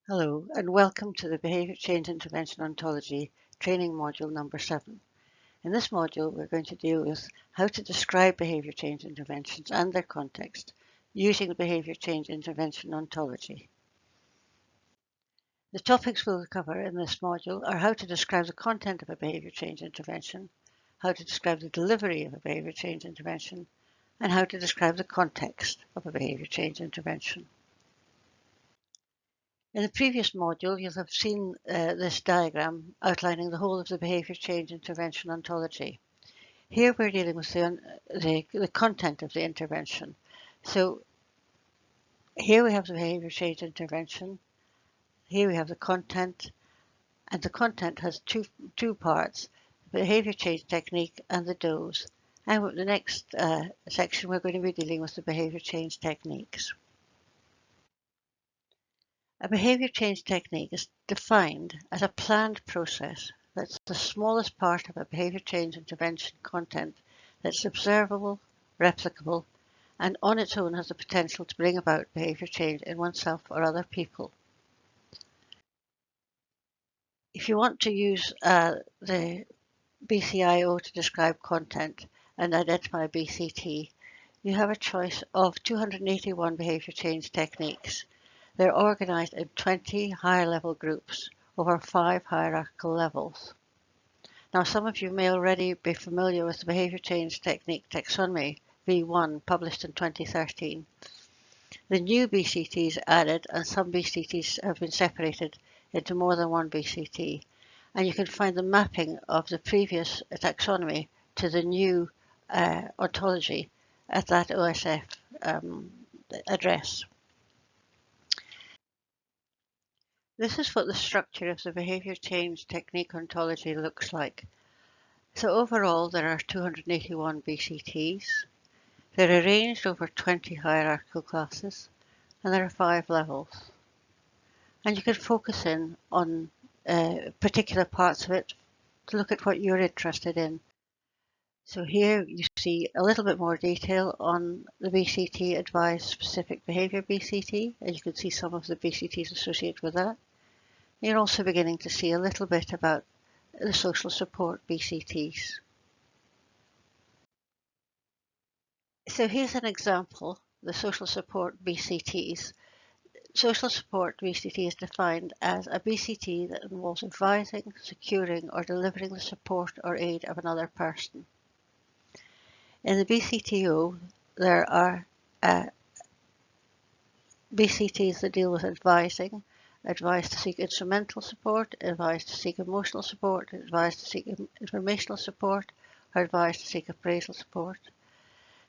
Hello and welcome to the Behaviour Change Intervention Ontology training module number 7. In this module we're going to deal with how to describe behaviour change interventions and their context using the Behaviour Change Intervention Ontology. The topics we'll cover in this module are how to describe the content of a behaviour change intervention, how to describe the delivery of a behaviour change intervention, and how to describe the context of a behaviour change intervention. In the previous module, you'll have seen this diagram outlining the whole of the behaviour change intervention ontology. Here we're dealing with the content of the intervention. So here we have the behaviour change intervention, here we have the content, and the content has two parts, the behaviour change technique and the dose. And in the next section we're going to be dealing with the behaviour change techniques. A behaviour change technique is defined as a planned process that's the smallest part of a behaviour change intervention content that's observable, replicable, and on its own has the potential to bring about behaviour change in oneself or other people. If you want to use the BCIO to describe content and identify BCT, you have a choice of 281 behaviour change techniques. They're organised in 20 higher level groups over 5 hierarchical levels. Now, some of you may already be familiar with the Behaviour Change Technique Taxonomy V1 published in 2013. The new BCTs added and some BCTs have been separated into more than one BCT, and you can find the mapping of the previous taxonomy to the new ontology at that OSF address. This is what the structure of the behaviour change technique ontology looks like. So overall there are 281 BCTs. They're arranged over 20 hierarchical classes and there are 5 levels. And you can focus in on particular parts of it to look at what you're interested in. So here you see a little bit more detail on the BCT advised specific behaviour BCT, and you can see some of the BCTs associated with that. You're also beginning to see a little bit about the social support BCTs. So here's an example, the social support BCTs. Social support BCT is defined as a BCT that involves advising, securing or delivering the support or aid of another person. In the BCTO, there are BCTs that deal with advising, advice to seek instrumental support, advice to seek emotional support, advice to seek informational support, or advice to seek appraisal support.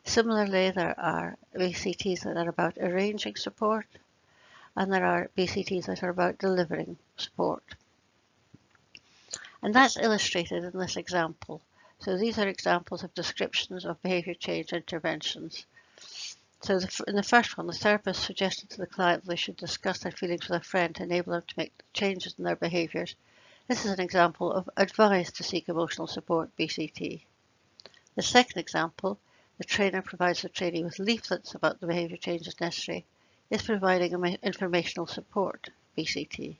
Similarly, there are BCTs that are about arranging support, and there are BCTs that are about delivering support. And that's illustrated in this example. So these are examples of descriptions of behaviour change interventions. So in the first one, the therapist suggested to the client that they should discuss their feelings with a friend to enable them to make changes in their behaviours. This is an example of advice to seek emotional support BCT. The second example, the trainer provides the trainee with leaflets about the behaviour changes necessary, is providing informational support BCT.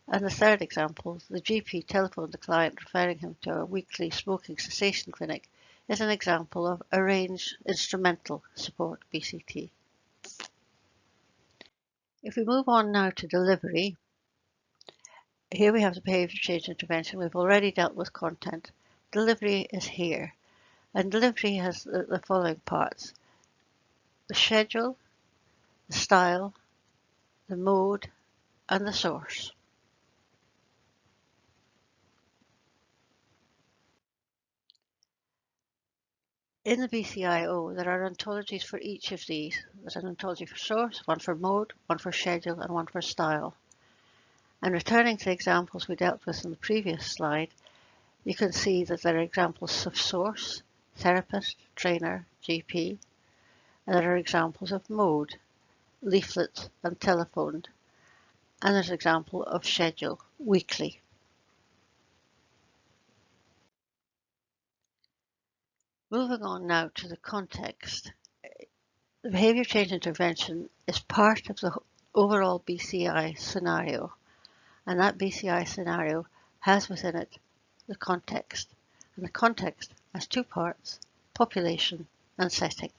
And the third example, the GP telephoned the client referring him to a weekly smoking cessation clinic, is an example of arranged instrumental support BCT. If we move on now to delivery, here we have the behaviour change intervention. We've already dealt with content. Delivery is here, and delivery has the following parts: the schedule, the style, the mode, and the source. In the BCIO, there are ontologies for each of these. There's an ontology for source, one for mode, one for schedule, and one for style. And returning to the examples we dealt with in the previous slide, you can see that there are examples of source, therapist, trainer, GP, and there are examples of mode, leaflet and telephoned, and there's an example of schedule, weekly. Moving on now to the context. The behaviour change intervention is part of the overall BCI scenario, and that BCI scenario has within it the context, and the context has two parts: population and setting.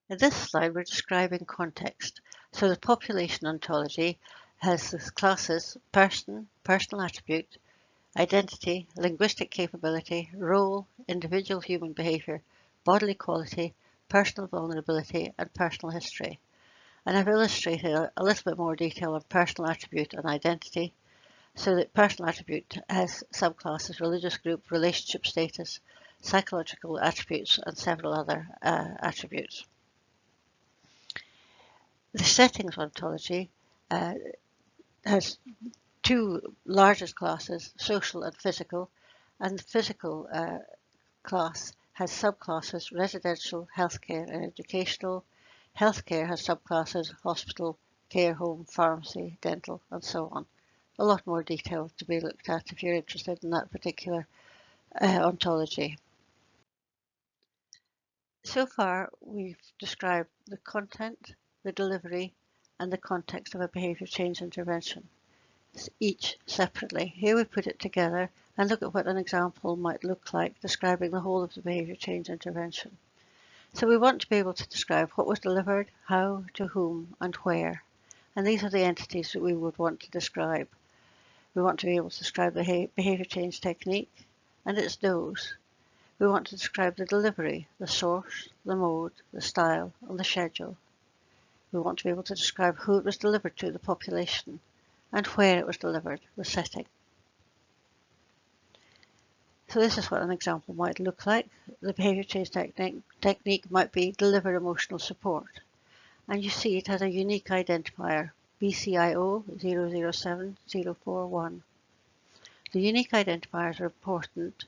In this slide, we're describing context. So the population ontology has the classes person, personal attribute, identity, linguistic capability, role, individual human behaviour, bodily quality, personal vulnerability, and personal history. And I've illustrated a little bit more detail on personal attribute and identity, so that personal attribute has subclasses: religious group, relationship status, psychological attributes, and several other attributes. The settings ontology has two largest classes, social and physical, and the physical class has subclasses: residential, healthcare, and educational. Healthcare has subclasses: hospital, care home, pharmacy, dental, and so on. A lot more detail to be looked at if you're interested in that particular ontology. So far, we've described the content, the delivery, and the context of a behaviour change intervention, each separately. Here we put it together and look at what an example might look like describing the whole of the behaviour change intervention. So we want to be able to describe what was delivered, how, to whom, and where. And these are the entities that we would want to describe. We want to be able to describe the behaviour change technique and its dose. We want to describe the delivery, the source, the mode, the style, and the schedule. We want to be able to describe who it was delivered to, the population, and where it was delivered, the setting. So this is what an example might look like. The behaviour change technique might be deliver emotional support. And you see it has a unique identifier, BCIO 007041. The unique identifiers are important,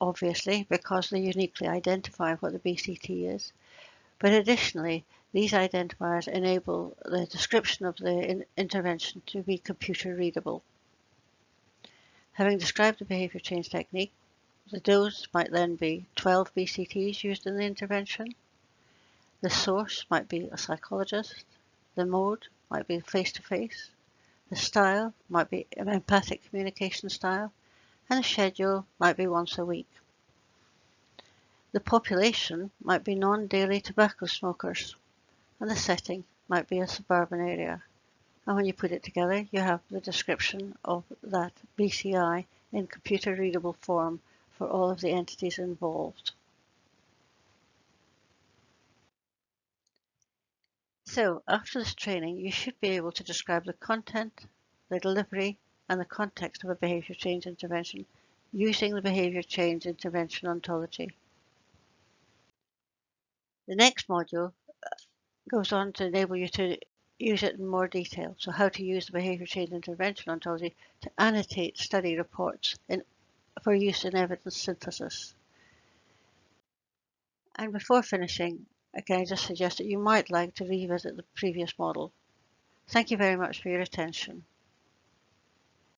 obviously, because they uniquely identify what the BCT is. But additionally, these identifiers enable the description of the intervention to be computer readable. Having described the behaviour change technique, the dose might then be 12 BCTs used in the intervention. The source might be a psychologist. The mode might be face-to-face. The style might be an empathic communication style. And the schedule might be once a week. The population might be non-daily tobacco smokers, and the setting might be a suburban area. And when you put it together, you have the description of that BCI in computer-readable form for all of the entities involved. So, after this training, you should be able to describe the content, the delivery, and the context of a behaviour change intervention using the behaviour change intervention ontology. The next module goes on to enable you to use it in more detail. So how to use the behaviour change intervention ontology to annotate study reports for use in evidence synthesis. And before finishing, again, I just suggest that you might like to revisit the previous model. Thank you very much for your attention.